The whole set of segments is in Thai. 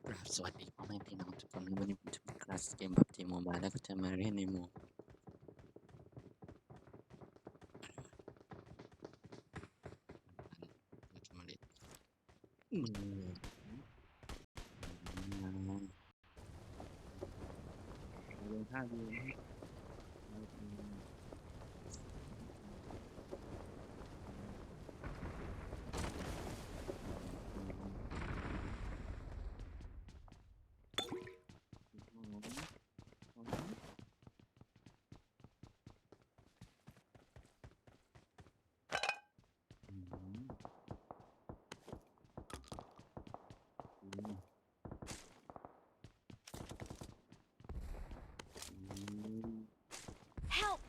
กราบสวัสดีพ่อแม่พี่น้องทุกคนวันนี้ผมจะมาคลาสเกมพับจีโมบายแล้วก็จะมาเล่นในโหมดเราจะมาเล่นเราลงท่าดูHelp!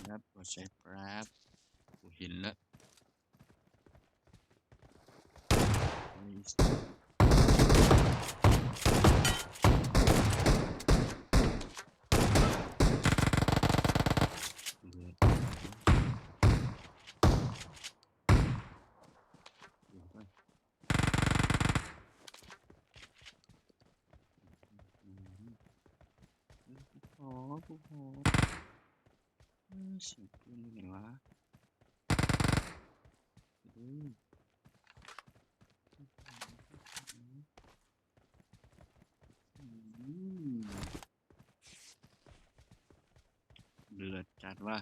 ครับขอใช้ครับกูเห็นแล้วกูขอเสียงปืนอยู่ไหนวะเดือดจัดว่ะ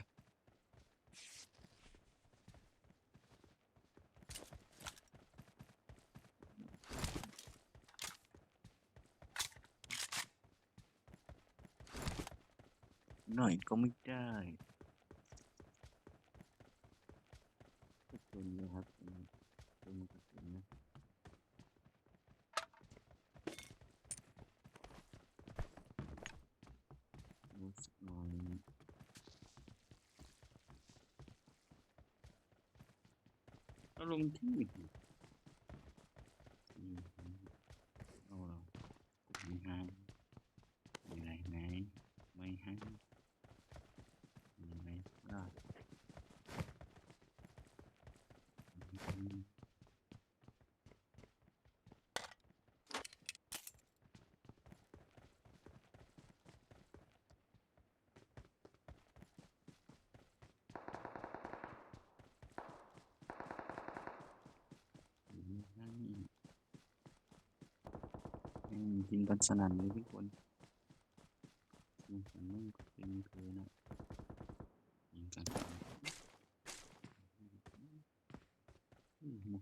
หน่อยก็ไม่ได้กระสุนนะครับเป็นกระสุนนะรู้สึกหน่อยก็ลงที่เอาเราไม่ให้ไหนไม่ให้ไหนได้ยิงกันสนั่นเลยทุกคนยิงกันไม่เป็นเพื่อนนะยิงกันหมด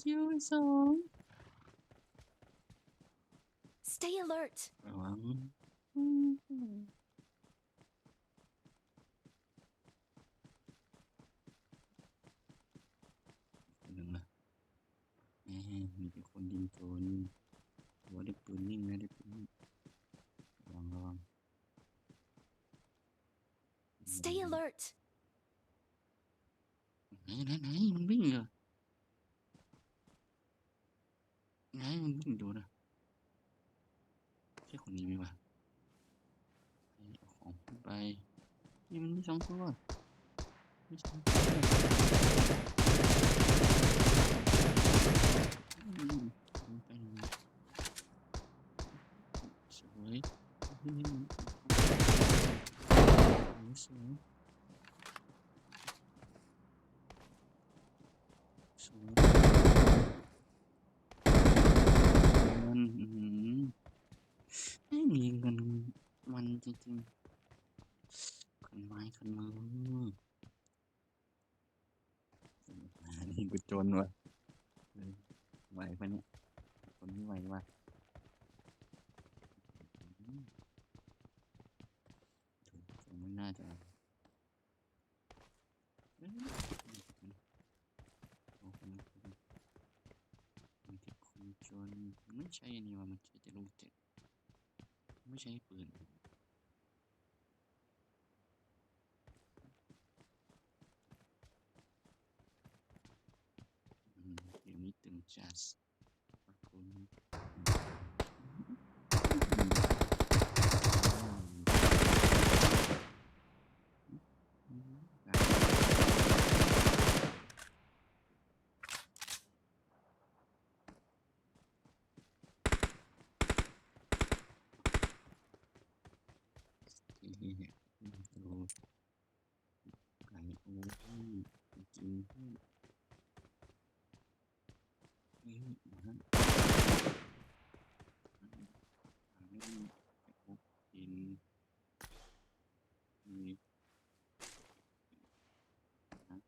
คิวสอง Stay alert. ระวังคนหนึ่งละมีแต่คนยิงโจรหัวได้ปืนนิ่งนะได้ปืนนิ่งระวัง Stay alert. ไหนมันวิ่งเหรอไงมันวิ่งดูนะใช่คนนี้ไหมวะเอาของขึ้นไปนี่มันมีสองตัวมีสองตัวลงไปหนึ่งสวยสวยสวยมันไม่มีเงินมันจริงๆขันไม้ขันมือนี่กูจนว่ะไหวปะเนี่ยคนนี้ไหวว่ะไม่น่าจะมันจะคนจนไม่ใช่อันนี้ว่ามันใช่จะลูกเจ็ดไม่ใช่ปืนเดี๋ยวนี้ตึงจัสคุณดูไก่โอ้กินเพื่อนนี่มันไม่ไปพบกินมีนะ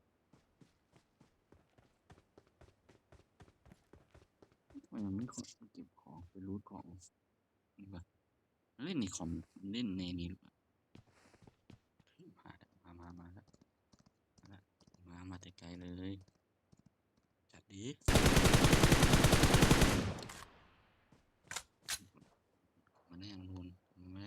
ทำไมมันไม่ขอเก็บของไปรูทของนี่ปะเล่นในคอมเล่นในนี้หรือเปล่ามาแล้วมาแต่ไกลเลยจัดดีมาแน่นอนมาไหม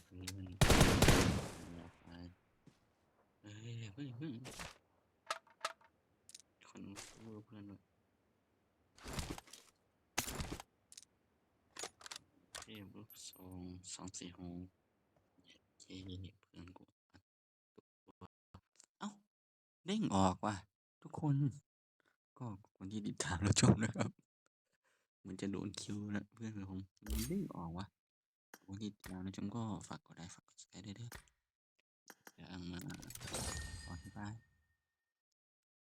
ไปเพื่อนอย่าไปเฮ้ยเพื่อนคนรู้เพื่อนด้วยเทพลูกซอง246เย้เพื่อนกูเอ้าเด้งออกว่ะทุกคนก็คนที่ติดตามเราชมนะครับมันจะโดนคิวนะเพื่อนผมมันเด้งออกว่ะคนที่ติดตามเราชมก็ฝากกดไลค์ฝากกดแชร์ด้วยเด้อจะมาขอที่บ้าน